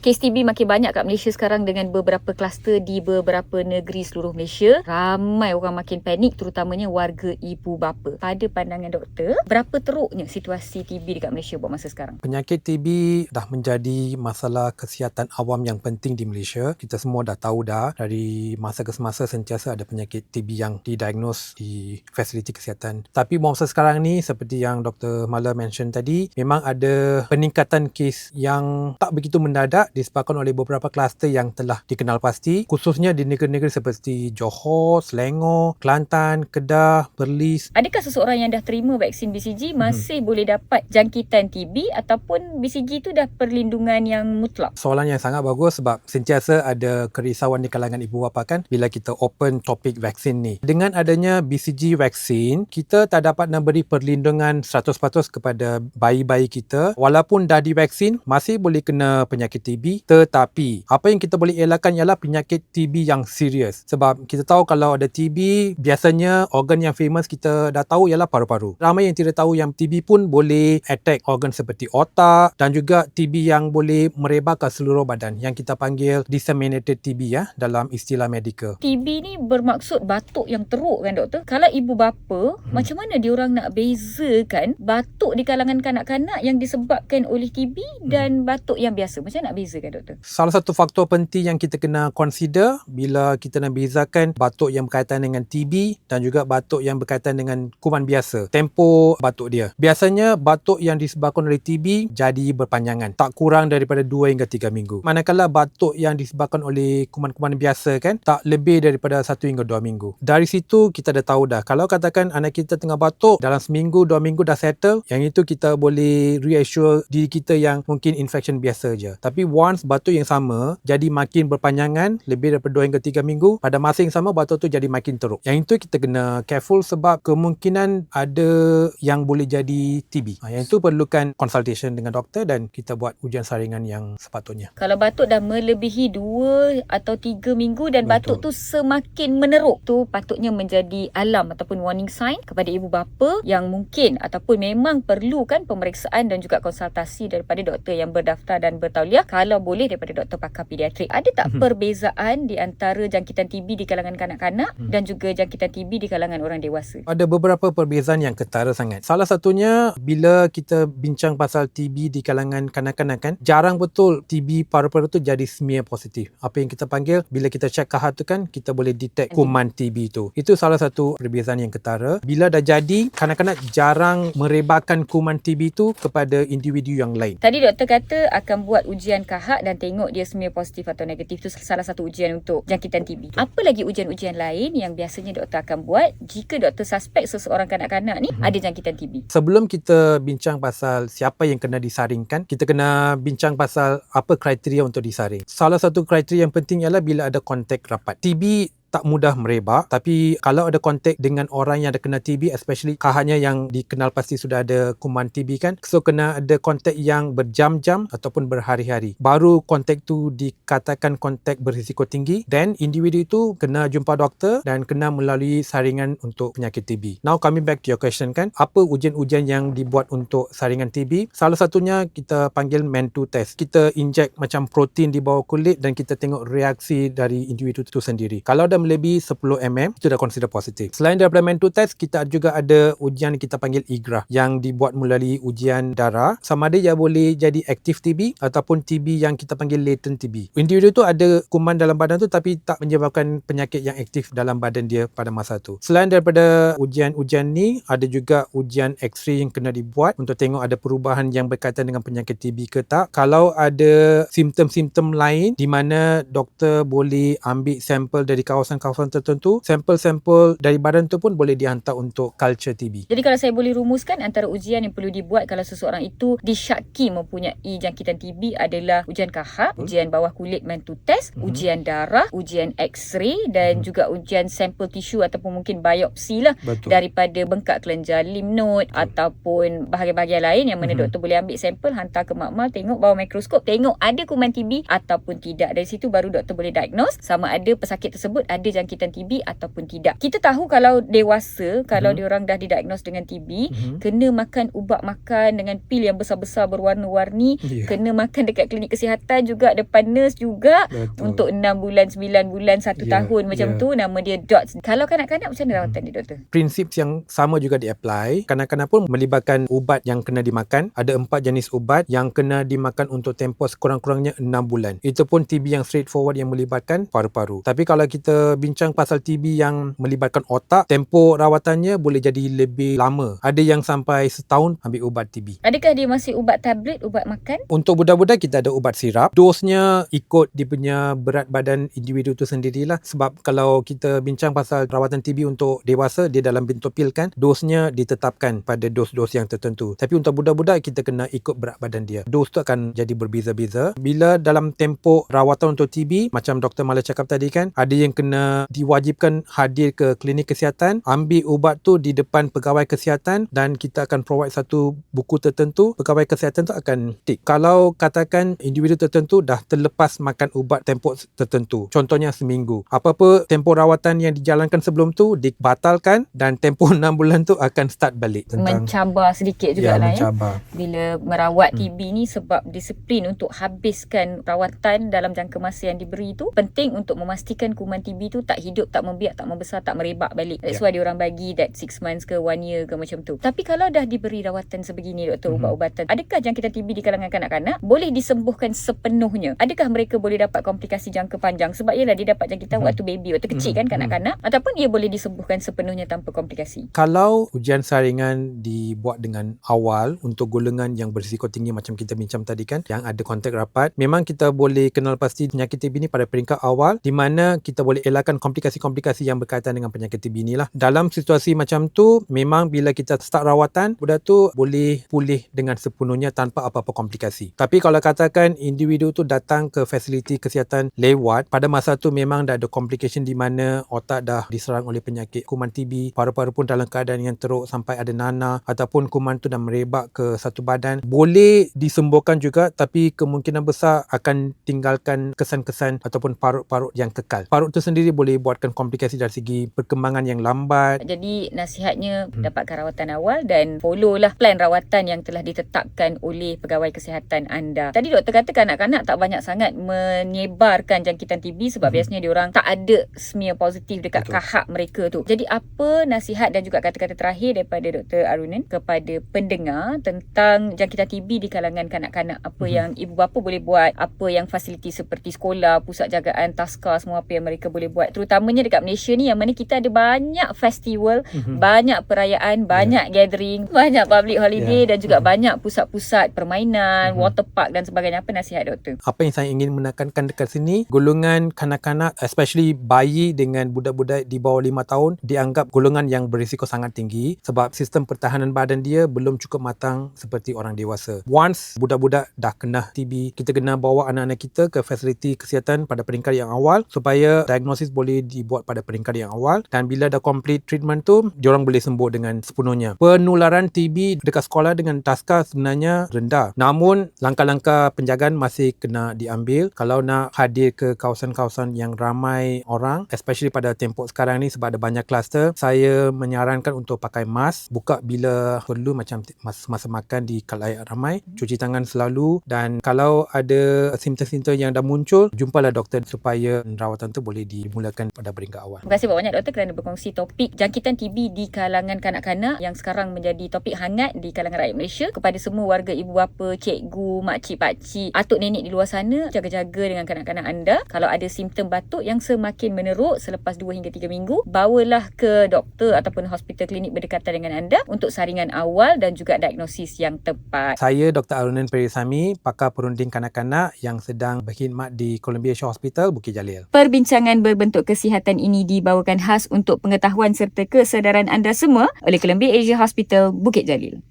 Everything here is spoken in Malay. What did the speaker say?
Kes TB makin banyak kat Malaysia sekarang dengan beberapa kluster di beberapa negeri seluruh Malaysia. Ramai orang makin panik, terutamanya warga ibu bapa. Pada pandangan doktor, berapa teruknya situasi TB dekat Malaysia buat masa sekarang? Penyakit TB dah menjadi masalah kesihatan awam yang penting di Malaysia. Kita semua dah tahu dah dari masa ke semasa sentiasa ada penyakit TB yang didiagnose di fasiliti kesihatan. Tapi masa sekarang ni seperti yang Dr. Mala mention tadi, memang ada peningkatan kes yang tak begitu mendadak disebabkan oleh beberapa kluster yang telah dikenal pasti, khususnya di negeri-negeri seperti Johor, Selangor, Kelantan, Kedah, Perlis. Adakah seseorang yang dah terima vaksin BCG masih boleh dapat jangkitan TB ataupun BCG tu dah perlindungan yang mutlak? Soalan yang sangat bagus sebab sentiasa ada kerisauan di kalangan ibu bapa kan bila kita open topik vaksin ni. Dengan adanya BCG vaksin, kita tak dapat nak beri perlindungan 100% kepada bayi-bayi kita. Walaupun dah divaksin, masih boleh kena penyakit TB, tetapi apa yang kita boleh elakkan ialah penyakit TB yang serius. Sebab kita tahu kalau ada TB, biasanya organ yang famous kita dah tahu ialah paru-paru. Ramai yang tidak tahu yang TB pun boleh attack organ seperti otak dan juga TB yang boleh merebak ke seluruh badan yang kita panggil disseminated TB dalam istilah medikal. TB ni bermaksud batuk yang teruk kan doktor? Kalau ibu bapa, macam mana diorang nak bezakan batuk di kalangan kanak-kanak yang disebabkan oleh TB dan batuk yang biasa? Macam mana nak bezakan doktor? Salah satu faktor penting yang kita kena consider bila kita nak bezakan batuk yang berkaitan dengan TB dan juga batuk yang berkaitan dengan kuman biasa, tempoh batuk dia. Biasanya batuk yang disebabkan oleh TB jadi berpanjangan, tak kurang daripada 2 hingga 3 minggu. Manakala batuk yang disebabkan oleh kuman-kuman biasa kan, tak lebih daripada 1 hingga 2 minggu. Dari situ kita dah tahu dah, kalau katakan anak kita tengah batuk dalam seminggu 2 minggu dah settle, yang itu kita boleh reassure diri kita yang mungkin infection biasa je. Tapi once batuk yang sama jadi makin berpanjangan lebih daripada 2 hingga 3 minggu, pada masa yang sama batuk tu jadi makin teruk. Yang itu kita kena careful sebab kemungkinan ada yang boleh jadi TB. Yang itu perlukan consultation dengan doktor dan kita buat ujian saringan yang sepatutnya. Kalau batuk dah melebihi 2 atau 3 minggu dan batuk tu semakin meneruk, tu patutnya menjadi alam ataupun warning sign kepada ibu bapa yang mungkin ataupun memang perlukan pemeriksaan dan juga konsultasi daripada doktor yang berdaftar dan bertauliah, kalau boleh daripada doktor pakar pediatrik. Ada tak perbezaan di antara jangkitan TB di kalangan kanak-kanak dan juga jangkitan TB di kalangan orang dewasa? Ada beberapa perbezaan yang ketara sangat. Salah satunya bila kita bincang pasal TB di kalangan kanak-kanak kan, jarang betul TB paru-paru tu jadi smear positif. Apa yang kita panggil bila kita check kahar tu kan, kita boleh detect kuman TB tu. Itu salah satu perbezaan yang ketara. Bila dah jadi, kanak-kanak jarang merebakkan kuman TB tu kepada individu yang lain. Tadi doktor kata akan buat ujian kahak dan tengok dia smear positif atau negatif. Itu salah satu ujian untuk jangkitan TB. Apa lagi ujian-ujian lain yang biasanya doktor akan buat jika doktor suspek seseorang kanak-kanak ni ada jangkitan TB? Sebelum kita bincang pasal siapa yang kena disaringkan, kita kena bincang pasal apa kriteria untuk disaring. Salah satu kriteria yang penting ialah bila ada kontak rapat. TB tak mudah merebak, tapi kalau ada kontak dengan orang yang ada kena TB, especially kahannya yang dikenal pasti sudah ada kuman TB kan, so kena ada kontak yang berjam-jam ataupun berhari-hari. Baru kontak tu dikatakan kontak berisiko tinggi, then individu itu kena jumpa doktor dan kena melalui saringan untuk penyakit TB. Now coming back to your question kan, apa ujian-ujian yang dibuat untuk saringan TB? Salah satunya kita panggil MEN2 test. Kita inject macam protein di bawah kulit dan kita tengok reaksi dari individu itu sendiri. Kalau ada melebihi 10 mm, itu dah consider positif. Selain daripada MEN2 test, kita juga ada ujian yang kita panggil IGRA yang dibuat melalui ujian darah. Sama ada dia boleh jadi aktif TB ataupun TB yang kita panggil latent TB. Individu tu ada kuman dalam badan tu tapi tak menyebabkan penyakit yang aktif dalam badan dia pada masa tu. Selain daripada ujian-ujian ni, ada juga ujian X-ray yang kena dibuat untuk tengok ada perubahan yang berkaitan dengan penyakit TB ke tak. Kalau ada simptom-simptom lain di mana doktor boleh ambil sampel dari kawasan tertentu, sampel-sampel dari badan tu pun boleh dihantar untuk culture TB. Jadi kalau saya boleh rumuskan, antara ujian yang perlu dibuat kalau seseorang itu disyaki mempunyai jangkitan TB adalah ujian kahak, ujian bawah kulit MEN2 test, ujian darah, ujian X-ray dan juga ujian sampel tisu ataupun mungkin biopsi lah daripada bengkak kelenjar lymph node ataupun bahagian-bahagian lain yang mana doktor boleh ambil sampel, hantar ke makmal, tengok bawah mikroskop, tengok ada kuman TB ataupun tidak. Dari situ baru doktor boleh diagnose sama ada pesakit tersebut ada ada jangkitan TB ataupun tidak. Kita tahu kalau dewasa, kalau diorang dah didiagnose dengan TB, kena makan ubat makan dengan pil yang besar-besar berwarna-warni, kena makan dekat klinik kesihatan juga, depan nurse juga. Betul. Untuk 6 bulan, 9 bulan, 1 tahun macam tu, nama dia DOTS. Kalau kanak-kanak macam mana rawatan dia, doktor? Prinsip yang sama juga di-apply. Kanak-kanak pun melibatkan ubat yang kena dimakan. Ada 4 jenis ubat yang kena dimakan untuk tempoh sekurang-kurangnya 6 bulan. Itu pun TB yang straightforward yang melibatkan paru-paru. Tapi kalau kita bincang pasal TB yang melibatkan otak, tempoh rawatannya boleh jadi lebih lama. Ada yang sampai setahun ambil ubat TB. Adakah dia masih ubat tablet, ubat makan? Untuk budak-budak kita ada ubat sirap. Dosnya ikut dia punya berat badan individu tu sendirilah. Sebab kalau kita bincang pasal rawatan TB untuk dewasa, dia dalam bentuk pil kan, dosnya ditetapkan pada dos-dos yang tertentu. Tapi untuk budak-budak kita kena ikut berat badan dia. Dos tu akan jadi berbeza-beza. Bila dalam tempoh rawatan untuk TB, macam Dr. Mala cakap tadi kan, ada yang kena diwajibkan hadir ke klinik kesihatan, ambil ubat tu di depan pegawai kesihatan dan kita akan provide satu buku tertentu. Pegawai kesihatan tu akan tick. Kalau katakan individu tertentu dah terlepas makan ubat tempoh tertentu, contohnya seminggu, apa-apa tempoh rawatan yang dijalankan sebelum tu dibatalkan dan tempoh 6 bulan tu akan start balik. Mencabar sedikit jugalah mencabar. Bila merawat TB ni, sebab disiplin untuk habiskan rawatan dalam jangka masa yang diberi tu penting untuk memastikan kuman TB tu tak hidup, tak membiak, tak membesar, tak merebak balik. That's why diorang bagi that 6 months ke 1 year ke macam tu. Tapi kalau dah diberi rawatan sebegini, doktor, ubat-ubatan, adakah jangkitan TB di kalangan kanak-kanak boleh disembuhkan sepenuhnya? Adakah mereka boleh dapat komplikasi jangka panjang? Sebab ialah dia dapat jangkitan waktu baby, waktu kecil kan kanak-kanak, ataupun ia boleh disembuhkan sepenuhnya tanpa komplikasi? Kalau ujian saringan dibuat dengan awal untuk golongan yang berisiko tinggi macam kita bincang tadi kan, yang ada kontak rapat, memang kita boleh kenal pasti penyakit TB ni pada peringkat awal, di mana kita boleh elakkan komplikasi-komplikasi yang berkaitan dengan penyakit TB ni lah. Dalam situasi macam tu, memang bila kita start rawatan, budak tu boleh pulih dengan sepenuhnya tanpa apa-apa komplikasi. Tapi kalau katakan individu tu datang ke fasiliti kesihatan lewat, pada masa tu memang dah ada complication di mana otak dah diserang oleh penyakit kuman TB, paru-paru pun dalam keadaan yang teruk sampai ada nanah, ataupun kuman tu dah merebak ke satu badan, boleh disembuhkan juga, tapi kemungkinan besar akan tinggalkan kesan-kesan ataupun parut-parut yang kekal. Parut tu sendiri boleh buatkan komplikasi dari segi perkembangan yang lambat. Jadi nasihatnya dapatkan rawatan awal dan follow lah plan rawatan yang telah ditetapkan oleh pegawai kesihatan anda. Tadi doktor kata kanak-kanak tak banyak sangat menyebarkan jangkitan TB sebab biasanya diorang tak ada smear positif dekat kahak mereka tu. Jadi apa nasihat dan juga kata-kata terakhir daripada Dr. Arunan kepada pendengar tentang jangkitan TB di kalangan kanak-kanak? Apa yang ibu bapa boleh buat, apa yang fasiliti seperti sekolah, pusat jagaan, taska, semua apa yang mereka boleh buat, terutamanya dekat Malaysia ni yang mana kita ada banyak festival, banyak perayaan, banyak gathering, banyak public holiday dan juga banyak pusat-pusat permainan, water park dan sebagainya. Apa nasihat doktor? Apa yang saya ingin menekankan dekat sini, golongan kanak-kanak, especially bayi dengan budak-budak di bawah 5 tahun, dianggap golongan yang berisiko sangat tinggi sebab sistem pertahanan badan dia belum cukup matang seperti orang dewasa. Once budak-budak dah kena TB, kita kena bawa anak-anak kita ke fasiliti kesihatan pada peringkat yang awal supaya diagnosis boleh dibuat pada peringkat yang awal, dan bila dah complete treatment tu, diorang boleh sembuh dengan sepenuhnya. Penularan TB dekat sekolah dengan taska sebenarnya rendah, namun langkah-langkah penjagaan masih kena diambil. Kalau nak hadir ke kawasan-kawasan yang ramai orang, especially pada tempoh sekarang ni sebab ada banyak kluster, saya menyarankan untuk pakai mask, buka bila perlu macam masa makan di khalayak ramai, cuci tangan selalu, dan kalau ada simptom-simptom yang dah muncul, jumpalah doktor supaya rawatan tu boleh dimulakan pada peringkat awal. Terima kasih banyak doktor kerana berkongsi topik jangkitan TB di kalangan kanak-kanak yang sekarang menjadi topik hangat di kalangan rakyat Malaysia. Kepada semua warga ibu bapa, cikgu, makcik, pakcik, atuk nenek di luar sana, jaga-jaga dengan kanak-kanak anda. Kalau ada simptom batuk yang semakin meneruk selepas 2 hingga 3 minggu, bawalah ke doktor ataupun hospital klinik berdekatan dengan anda untuk saringan awal dan juga diagnosis yang tepat. Saya Dr. Arunan Perisami, pakar perunding kanak-kanak yang sedang berkhidmat di Columbia Shaw Hospital, Bukit Jalil. Perbincangan berbentuk kesihatan ini dibawakan khas untuk pengetahuan serta kesedaran anda semua oleh Columbia Asia Hospital, Bukit Jalil.